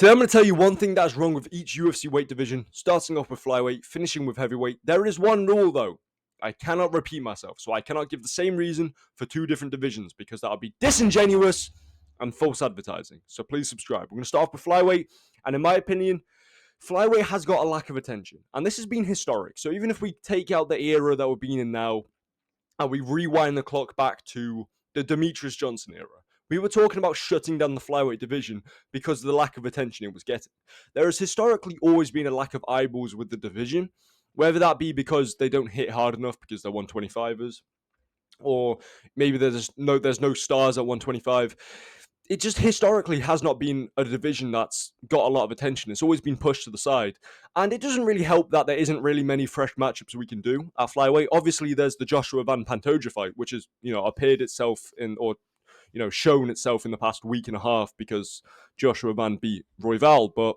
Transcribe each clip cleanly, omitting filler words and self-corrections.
Today I'm going to tell you one thing that's wrong with each UFC weight division, starting off with flyweight, finishing with heavyweight. There is one rule though. I cannot repeat myself, so I cannot give the same reason for two different divisions because that would be disingenuous and false advertising. So please subscribe. We're going to start off with flyweight, and in my opinion, flyweight has got a lack of attention, and this has been historic. So even if we take out the era that we're being in now, and we rewind the clock back to the Demetrius Johnson era, we were talking about shutting down the flyweight division because of the lack of attention it was getting. There has historically always been a lack of eyeballs with the division, whether that be because they don't hit hard enough because they're 125ers, or maybe there's no stars at 125. It just historically has not been a division that's got a lot of attention. It's always been pushed to the side. And it doesn't really help that there isn't really many fresh matchups we can do at flyweight. Obviously, there's the Joshua Van Pantoja fight, which has, appeared itself in, or shown itself in the past week and a half because Joshua Van beat Royval. But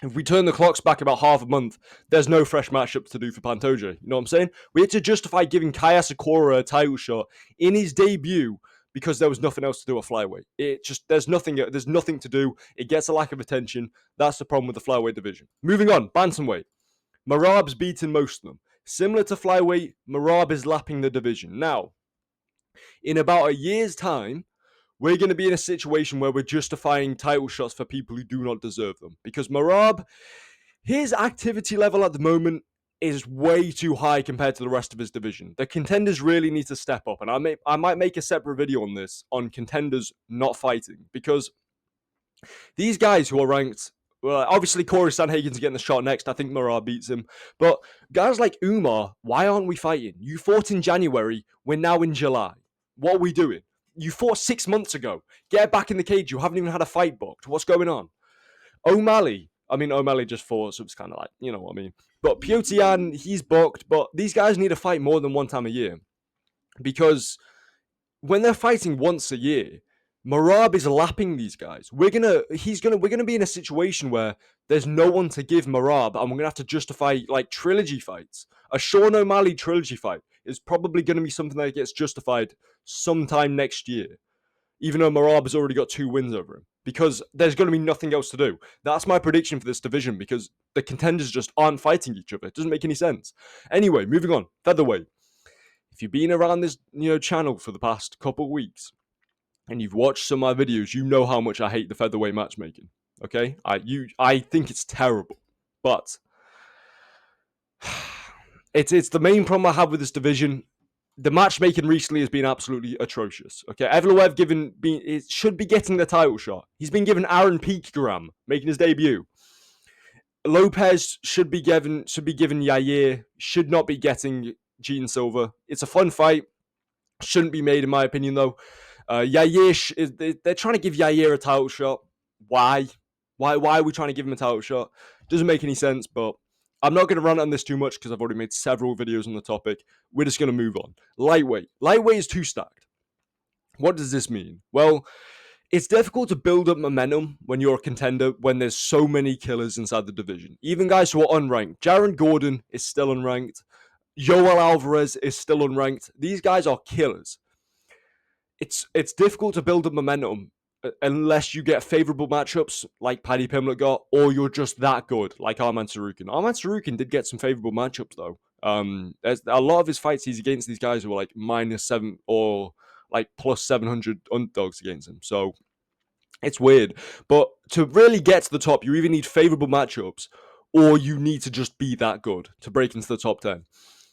if we turn the clocks back about half a month, there's no fresh matchups to do for Pantoja. You know what I'm saying? We had to justify giving Kaya Sakura a title shot in his debut because there was nothing else to do at flyweight. There's nothing to do. It gets a lack of attention. That's the problem with the flyweight division. Moving on, bantamweight. Merab's beaten most of them. Similar to flyweight, Merab is lapping the division. Now, in about a year's time, we're going to be in a situation where we're justifying title shots for people who do not deserve them. Because Merab, his activity level at the moment is way too high compared to the rest of his division. The contenders really need to step up. And I might make a separate video on this, on contenders not fighting. Because these guys who are ranked, well, obviously Corey Sanhagen's getting the shot next. I think Merab beats him. But guys like Umar, why aren't we fighting? You fought in January. We're now in July. What are we doing? You fought 6 months ago. Get back in the cage. You haven't even had a fight booked. What's going on? O'Malley just fought, so it's kind of like, you know what I mean. But Piotr, he's booked. But these guys need to fight more than one time a year. Because when they're fighting once a year, Merab is lapping these guys. We're gonna be in a situation where there's no one to give Merab, and we're gonna have to justify like trilogy fights. A Sean O'Malley trilogy fight is probably gonna be something that gets justified sometime next year, even though Merab has already got 2 wins over him, because there's gonna be nothing else to do. That's my prediction for this division because the contenders just aren't fighting each other. It doesn't make any sense. Anyway, moving on, featherweight. If you've been around this channel for the past couple of weeks, and you've watched some of my videos, you know how much I hate the featherweight matchmaking. Okay, I think it's terrible, but it's the main problem I have with this division. The matchmaking recently has been absolutely atrocious. Okay, Evloev should be getting the title shot. He's been given Aaron Peakgram making his debut. Lopez should be given Yair. Should not be getting Gene Silva. It's a fun fight. Shouldn't be made in my opinion though. Yair, they're trying to give Yair a title shot. Why? Why are we trying to give him a title shot? Doesn't make any sense, but I'm not going to run on this too much because I've already made several videos on the topic. We're just going to move on. Lightweight. Lightweight is 2 stacked. What does this mean? Well, it's difficult to build up momentum when you're a contender when there's so many killers inside the division. Even guys who are unranked. Jaron Gordon is still unranked. Yoel Alvarez is still unranked. These guys are killers. It's difficult to build up momentum unless you get favorable matchups like Paddy Pimblett got, or you're just that good like Arman Tsarukyan. Arman Tsarukyan did get some favorable matchups though. There's a lot of his fights he's against these guys who are like -7 or like +700 underdogs against him. So it's weird. But to really get to the top, you either need favorable matchups or you need to just be that good to break into the top 10.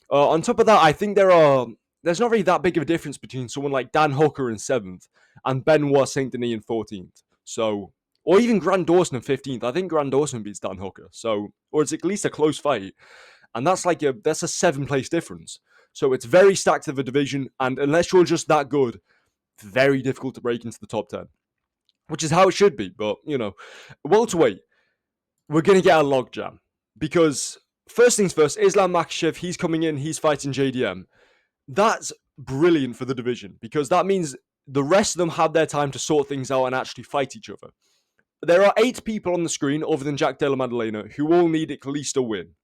On top of that, I think there's not really that big of a difference between someone like Dan Hooker in 7th and Benoit Saint Denis in 14th. So, or even Grant Dawson in 15th. I think Grant Dawson beats Dan Hooker. So, or it's at least a close fight. And that's a 7-place difference. So it's very stacked of a division. And unless you're just that good, very difficult to break into the top 10. Which is how it should be. But, welterweight, we're going to get a logjam. Because first things first, Islam Makhachev, he's coming in, he's fighting JDM. That's brilliant for the division because that means the rest of them have their time to sort things out and actually fight each other. There are 8 people on the screen other than Jack Della Maddalena who all need at least a win.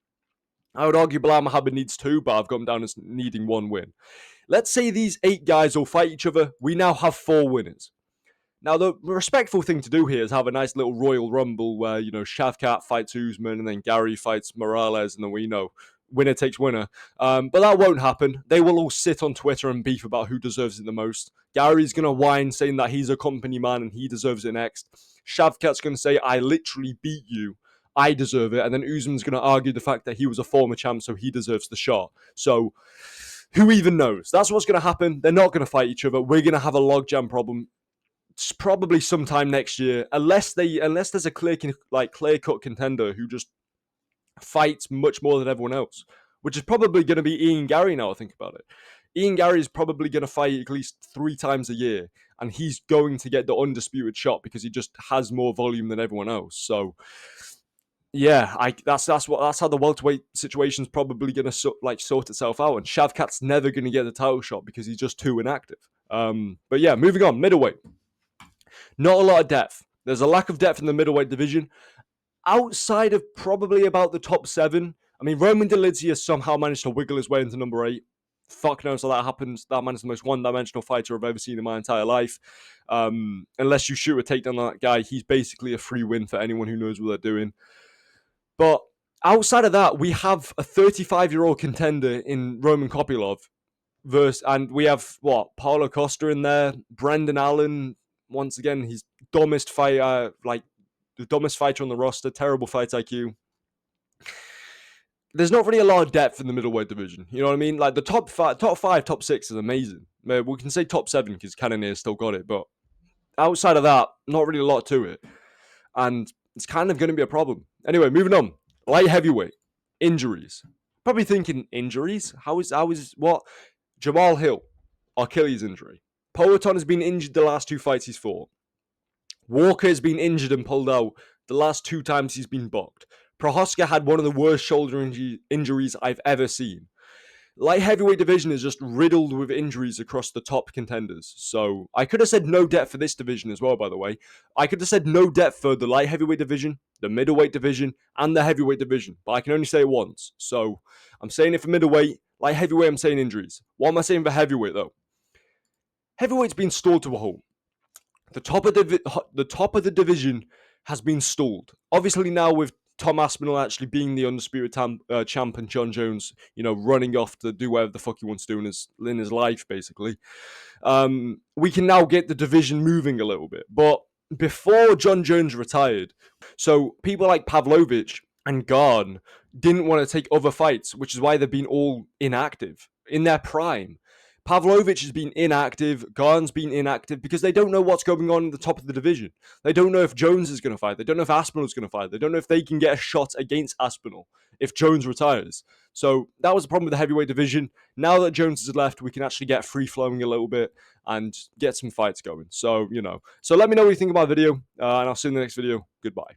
I would argue Bilal Muhammad needs 2, but I've got him down as needing 1 win. Let's say these 8 guys all fight each other. We now have 4 winners. Now, the respectful thing to do here is have a nice little Royal Rumble where, Shavkat fights Usman and then Gary fights Morales and then winner takes winner. But that won't happen. They will all sit on Twitter and beef about who deserves it the most. Gary's going to whine saying that he's a company man and he deserves it next. Shavkat's going to say, I literally beat you. I deserve it. And then Usman's going to argue the fact that he was a former champ, so he deserves the shot. So who even knows? That's what's going to happen. They're not going to fight each other. We're going to have a logjam problem. It's probably sometime next year, unless there's a clear-cut contender who just fights much more than everyone else, which is probably going to be Ian Gary now I think about it. Ian Gary is probably going to fight at least 3 times a year, and he's going to get the undisputed shot because he just has more volume than everyone else. So yeah, that's how the welterweight situation's probably going to sort itself out, and Shavkat's never going to get the title shot because he's just too inactive. But yeah, moving on, middleweight. Not a lot of depth. There's a lack of depth in the middleweight division. Outside of probably about the top 7, I mean, Roman Dolidze has somehow managed to wiggle his way into number 8. Fuck knows how that happens. That man's the most one-dimensional fighter I've ever seen in my entire life. Unless you shoot a takedown on that guy, he's basically a free win for anyone who knows what they're doing. But outside of that, we have a 35-year-old contender in Roman Kopylov. And we have, Paulo Costa in there, Brendan Allen. Once again, he's dumbest fighter, the dumbest fighter on the roster, terrible fight IQ. There's not really a lot of depth in the middleweight division. You know what I mean? Like the top 5, top 6 is amazing. We can say top 7 because Cannonier still got it, but outside of that, not really a lot to it. And it's kind of going to be a problem. Anyway, moving on. Light heavyweight. Injuries. Probably thinking injuries? How is what? Jamal Hill, Achilles injury. Poeton has been injured the last 2 fights he's fought. Walker has been injured and pulled out the last 2 times he's been booked. Prohaska had one of the worst shoulder injuries I've ever seen. Light heavyweight division is just riddled with injuries across the top contenders. So I could have said no depth for this division as well, by the way. I could have said no depth for the light heavyweight division, the middleweight division, and the heavyweight division. But I can only say it once. So I'm saying it for middleweight. Light heavyweight, I'm saying injuries. What am I saying for heavyweight, though? Heavyweight's been stalled to a halt. The top of the division has been stalled. Obviously now with Tom Aspinall actually being the undisputed champ and John Jones, running off to do whatever the fuck he wants to do in his life, basically. We can now get the division moving a little bit. But before John Jones retired, so people like Pavlovich and Garn didn't want to take other fights, which is why they've been all inactive in their prime. Pavlovich has been inactive, Garn's been inactive because they don't know what's going on at the top of the division. They don't know if Jones is going to fight. They don't know if Aspinall is going to fight. They don't know if they can get a shot against Aspinall if Jones retires. So that was the problem with the heavyweight division. Now that Jones has left, we can actually get free-flowing a little bit and get some fights going. So, So let me know what you think about the video, and I'll see you in the next video. Goodbye.